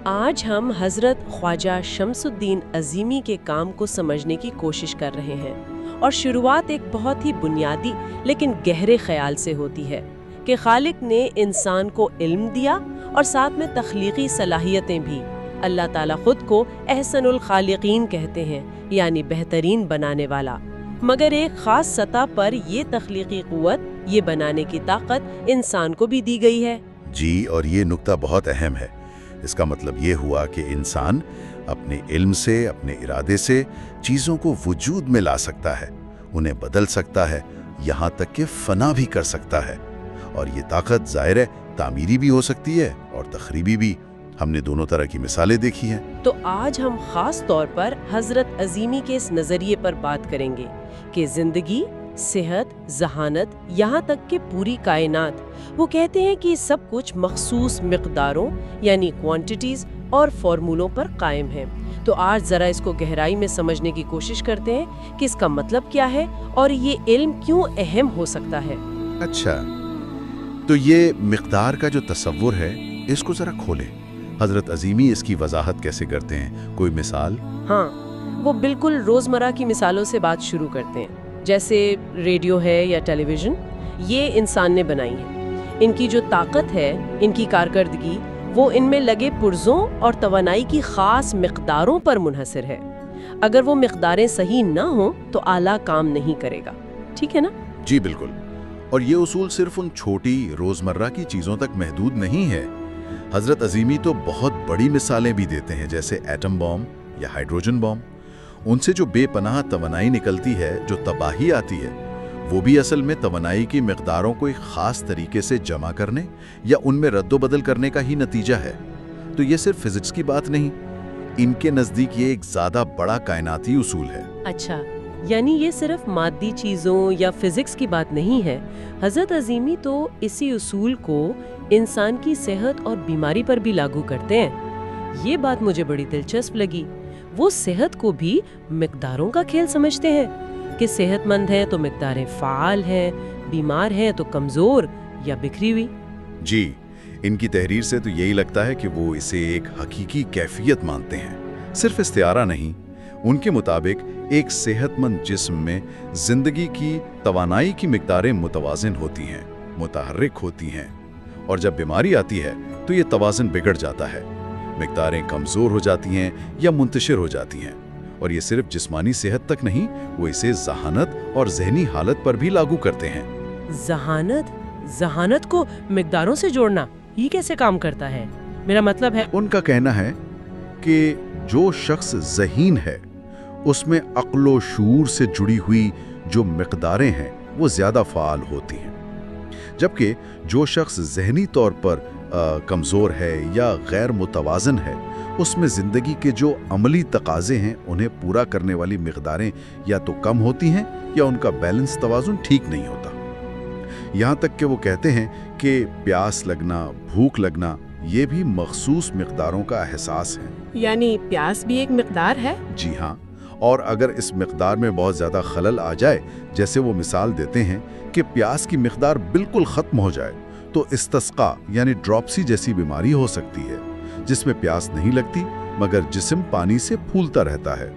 آج ہم حضرت خواجہ شمس الدین عظیمی کے کام کو سمجھنے کی کوشش کر رہے ہیں، اور شروعات ایک بہت ہی بنیادی لیکن گہرے خیال سے ہوتی ہے کہ خالق نے انسان کو علم دیا اور ساتھ میں تخلیقی صلاحیتیں بھی۔ اللہ تعالیٰ خود کو احسن الخالقین کہتے ہیں، یعنی بہترین بنانے والا، مگر ایک خاص سطح پر یہ تخلیقی قوت، یہ بنانے کی طاقت انسان کو بھی دی گئی ہے۔ جی، اور یہ نقطہ بہت اہم ہے۔ اس کا مطلب یہ ہوا کہ انسان اپنے علم سے، اپنے ارادے سے چیزوں کو وجود میں لا سکتا ہے، انہیں بدل سکتا ہے، یہاں تک کہ فنا بھی کر سکتا ہے۔ اور یہ طاقت ظاہر ہے تعمیری بھی ہو سکتی ہے اور تخریبی بھی۔ ہم نے دونوں طرح کی مثالیں دیکھی ہیں۔ تو آج ہم خاص طور پر حضرت عظیمی کے اس نظریے پر بات کریں گے کہ زندگی، صحت، ذہانت، یہاں تک کہ پوری کائنات، وہ کہتے ہیں کہ سب کچھ مخصوص مقداروں یعنی کوانٹیٹیز اور فارمولوں پر قائم ہے۔ تو آج ذرا اس کو گہرائی میں سمجھنے کی کوشش کرتے ہیں کہ اس کا مطلب کیا ہے اور یہ علم کیوں اہم ہو سکتا ہے۔ اچھا، تو یہ مقدار کا جو تصور ہے، اس کو ذرا کھولیں۔ حضرت عظیمی اس کی وضاحت کیسے کرتے ہیں؟ کوئی مثال؟ ہاں، وہ بالکل روزمرہ کی مثالوں سے بات شروع کرتے ہیں، جیسے ریڈیو ہے یا ٹیلی ویژن، یہ انسان نے بنائی ہے۔ ان کی جو طاقت ہے، ان کی کارکردگی، وہ ان میں لگے پرزوں اور توانائی کی خاص مقداروں پر منحصر ہے۔ اگر وہ مقداریں صحیح نہ ہوں تو آلہ کام نہیں کرے گا، ٹھیک ہے نا؟ جی بالکل۔ اور یہ اصول صرف ان چھوٹی روزمرہ کی چیزوں تک محدود نہیں ہے۔ حضرت عظیمی تو بہت بڑی مثالیں بھی دیتے ہیں، جیسے ایٹم بم یا ہائیڈروجن بم۔ ان سے جو بے پناہ توانائی نکلتی ہے، جو تباہی آتی ہے، وہ بھی اصل میں توانائی کی مقداروں کو ایک خاص طریقے سے جمع کرنے یا ان میں رد و بدل کرنے کا ہی نتیجہ ہے۔ تو یہ صرف فزکس کی بات نہیں، ان کے نزدیک یہ ایک زیادہ بڑا کائناتی اصول ہے۔ اچھا، یعنی یہ صرف مادی چیزوں یا فزکس کی بات نہیں ہے۔ حضرت عظیمی تو اسی اصول کو انسان کی صحت اور بیماری پر بھی لاگو کرتے ہیں۔ یہ بات مجھے بڑی دلچسپ لگی۔ وہ صحت کو بھی مقداروں کا کھیل سمجھتے ہیں کہ صحت مند ہے تو مقداریں فعال ہیں، بیمار ہیں تو کمزور یا بکھری ہوئی۔ جی، ان کی تحریر سے تو یہی لگتا ہے کہ وہ اسے ایک حقیقی کیفیت مانتے ہیں، صرف استعارہ نہیں۔ ان کے مطابق ایک صحت مند جسم میں زندگی کی توانائی کی مقداریں متوازن ہوتی ہیں، متحرک ہوتی ہیں، اور جب بیماری آتی ہے تو یہ توازن بگڑ جاتا ہے، مقداریں کمزور ہو جاتی ہیں یا منتشر ہو جاتی ہیں۔ اور یہ صرف جسمانی صحت تک نہیں، وہ اسے ذہانت اور ذہنی حالت پر بھی لاگو کرتے ہیں۔ ذہانت کو مقداروں سے جوڑنا یہ کیسے کام کرتا ہے؟ میرا مطلب ہے، ان کا کہنا ہے کہ جو شخص ذہین ہے، اس میں عقل و شعور سے جڑی ہوئی جو مقداریں ہیں وہ زیادہ فعال ہوتی ہیں، جبکہ جو شخص ذہنی طور پر کمزور ہے یا غیر متوازن ہے، اس میں زندگی کے جو عملی تقاضے ہیں انہیں پورا کرنے والی مقداریں یا تو کم ہوتی ہیں یا ان کا بیلنس توازن ٹھیک نہیں ہوتا۔ یہاں تک کہ وہ کہتے ہیں کہ پیاس لگنا، بھوک لگنا، یہ بھی مخصوص مقداروں کا احساس ہے۔ یعنی پیاس بھی ایک مقدار ہے؟ جی ہاں، اور اگر اس مقدار میں بہت زیادہ خلل آ جائے، جیسے وہ مثال دیتے ہیں کہ پیاس کی مقدار بالکل ختم ہو جائے، تو استسقاء یعنی ڈراپسی جیسی بیماری ہو سکتی ہے، جس میں پیاس نہیں لگتی مگر جسم پانی سے پھولتا رہتا ہے۔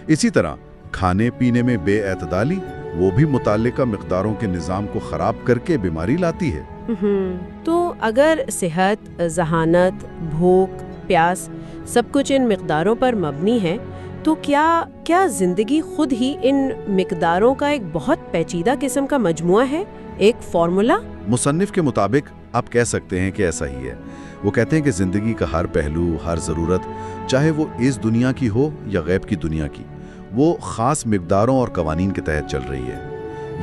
اسی طرح کھانے پینے میں بے اعتدالی، وہ بھی متعلقہ مقداروں کے نظام کو خراب کر کے بیماری لاتی ہے۔ تو اگر صحت، ذہانت، بھوک، پیاس سب کچھ ان مقداروں پر مبنی ہے، تو کیا زندگی خود ہی ان مقداروں کا ایک بہت پیچیدہ قسم کا مجموعہ ہے، ایک فارمولا؟ مصنف کے مطابق آپ کہہ سکتے ہیں کہ ایسا ہی ہے۔ وہ کہتے ہیں کہ زندگی کا ہر پہلو، ہر ضرورت، چاہے وہ اس دنیا کی ہو یا غیب کی دنیا کی، وہ خاص مقداروں اور قوانین کے تحت چل رہی ہے۔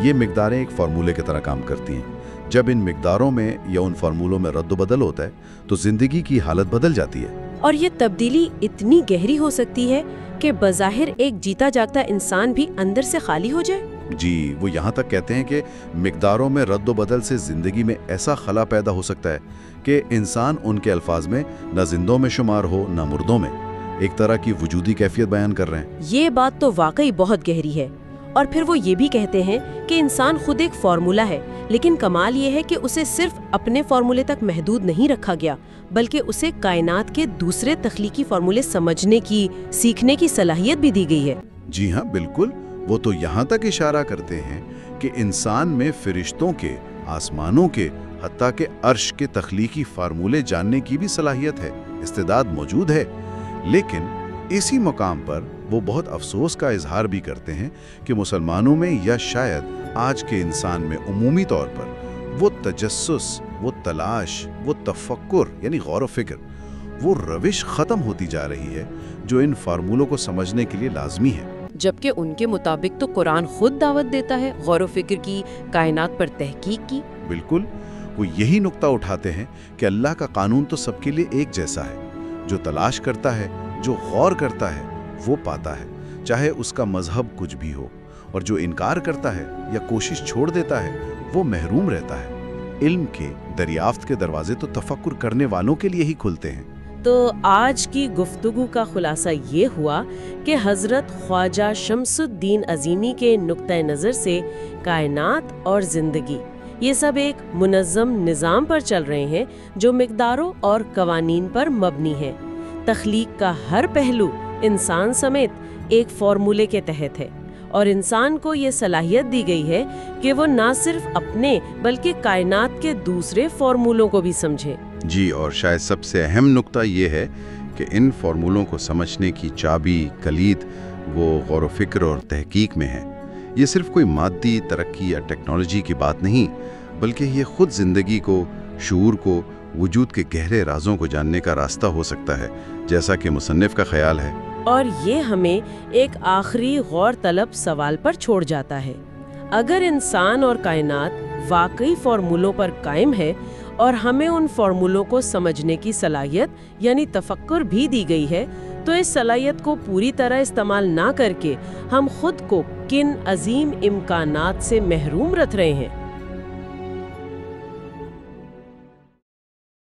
یہ مقداریں ایک فارمولے کی طرح کام کرتی ہیں۔ جب ان مقداروں میں یا ان فارمولوں میں رد و بدل ہوتا ہے تو زندگی کی حالت بدل جاتی ہے۔ اور یہ تبدیلی اتنی گہری ہو سکتی ہے کہ بظاہر ایک جیتا جاگتا انسان بھی اندر سے خالی ہو جائے۔ جی، وہ یہاں تک کہتے ہیں کہ مقداروں میں رد و بدل سے زندگی میں ایسا خلا پیدا ہو سکتا ہے کہ انسان ان کے الفاظ میں نہ زندوں میں شمار ہو نہ مردوں میں، ایک طرح کی وجودی کیفیت بیان کر رہے ہیں۔ یہ بات تو واقعی بہت گہری ہے، اور پھر وہ یہ بھی کہتے ہیں کہ انسان خود ایک فارمولا ہے، لیکن کمال یہ ہے کہ اسے صرف اپنے فارمولے تک محدود نہیں رکھا گیا، بلکہ اسے کائنات کے دوسرے تخلیقی فارمولے سمجھنے کی، سیکھنے کی صلاحیت بھی دی گئی ہے۔ جی ہاں بالکل، وہ تو یہاں تک اشارہ کرتے ہیں کہ انسان میں فرشتوں کے، آسمانوں کے، حتیٰ کہ عرش کے تخلیقی فارمولے جاننے کی بھی صلاحیت ہے، استعداد موجود ہے۔ لیکن اسی مقام پر وہ بہت افسوس کا اظہار بھی کرتے ہیں کہ مسلمانوں میں یا شاید آج کے انسان میں عمومی طور پر وہ تجسس، وہ تلاش، وہ تفکر یعنی غور و فکر، وہ روش ختم ہوتی جا رہی ہے جو ان فارمولوں کو سمجھنے کے لیے لازمی ہے۔ جبکہ ان کے مطابق تو قرآن خود دعوت دیتا ہے غور و فکر کی، کائنات پر تحقیق کی۔ بالکل، وہ یہی نقطہ اٹھاتے ہیں کہ اللہ کا قانون تو سب کے لیے ایک جیسا ہے، جو تلاش کرتا ہے، جو غور کرتا ہے، وہ پاتا ہے، چاہے اس کا مذہب کچھ بھی ہو، اور جو انکار کرتا ہے یا کوشش چھوڑ دیتا ہے وہ محروم رہتا ہے۔ علم کے دریافت کے دروازے تو تفکر کرنے والوں کے لیے ہی کھلتے ہیں۔ تو آج کی گفتگو کا خلاصہ یہ ہوا کہ حضرت خواجہ شمس الدین عظیمی کے نقطہ نظر سے کائنات اور زندگی یہ سب ایک منظم نظام پر چل رہے ہیں جو مقداروں اور قوانین پر مبنی ہے۔ تخلیق کا ہر پہلو انسان سمیت ایک فارمولے کے تحت ہے، اور انسان کو یہ صلاحیت دی گئی ہے کہ وہ نہ صرف اپنے بلکہ کائنات کے دوسرے فارمولوں کو بھی سمجھے۔ جی، اور شاید سب سے اہم نقطہ یہ ہے کہ ان فارمولوں کو سمجھنے کی چابی، کلید وہ غور و فکر اور تحقیق میں ہے۔ یہ صرف کوئی مادی ترقی یا ٹیکنالوجی کی بات نہیں، بلکہ یہ خود زندگی کو، شعور کو، وجود کے گہرے رازوں کو جاننے کا راستہ ہو سکتا ہے، جیسا کہ مصنف کا خیال ہے۔ اور یہ ہمیں ایک آخری غور طلب سوال پر چھوڑ جاتا ہے۔ اگر انسان اور کائنات واقعی فارمولوں پر قائم ہے اور ہمیں ان فارمولوں کو سمجھنے کی صلاحیت یعنی تفکر بھی دی گئی ہے، تو اس صلاحیت کو پوری طرح استعمال نہ کر کے ہم خود کو کن عظیم امکانات سے محروم رکھ رہے ہیں۔